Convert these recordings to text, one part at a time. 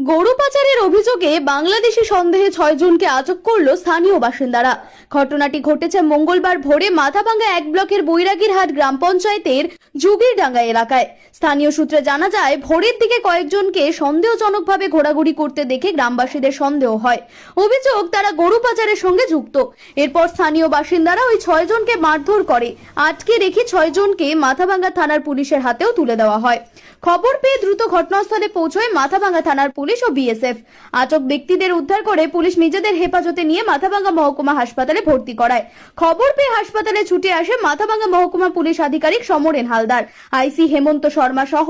গরু পাচারের অভিযোগে বাংলাদেশি সন্দেহে 6 জনকে আটক করলো স্থানীয় বাসিন্দারা। ঘটনাটি ঘটেছে মঙ্গলবার ভোরে মাথাভাঙ্গা 1 ব্লকের বৈরাগীরহাট গ্রাম পঞ্চায়েতের জুগিরডাঙ্গা এলাকায়। স্থানীয় সূত্রে জানা যায়, ভোরের দিকে কয়েকজনকে সন্দেহজনকভাবে ঘোরাঘুরি করতে দেখে গ্রামবাসীদের সন্দেহ হয়। অভিযোগ, তারা গরু পাচারের সঙ্গে যুক্ত। এরপর স্থানীয় বাসিন্দারা ওই 6 জনকে মারধর করে আটকে রেখে 6 জনকে মাথাভাঙ্গা থানার পুলিশের হাতেও তুলে দেওয়া হয়। খবর পেয়ে দ্রুত ঘটনাস্থলে পৌঁছয় মাথাভাঙ্গা থানার পুলিশ ও বিএসএফ। আটক ব্যক্তিদের উদ্ধার করে পুলিশ নিজেদের হেফাজতে নিয়ে মাথাভাঙ্গা মহকুমা হাসপাতালে ভর্তি করায়। খবর পেয়ে হাসপাতালে ছুটে আসে মাথাভাঙ্গা মহকুমা পুলিশ আধিকারিক সমরেন হালদার, আইসি হেমন্ত শর্মা সহ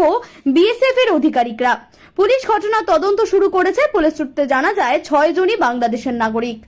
বিএসএফ এর আধিকারিকরা। পুলিশ ঘটনা তদন্ত শুরু করেছে। পুলিশ সূত্রে জানা যায়, 6 জনই বাংলাদেশের নাগরিক।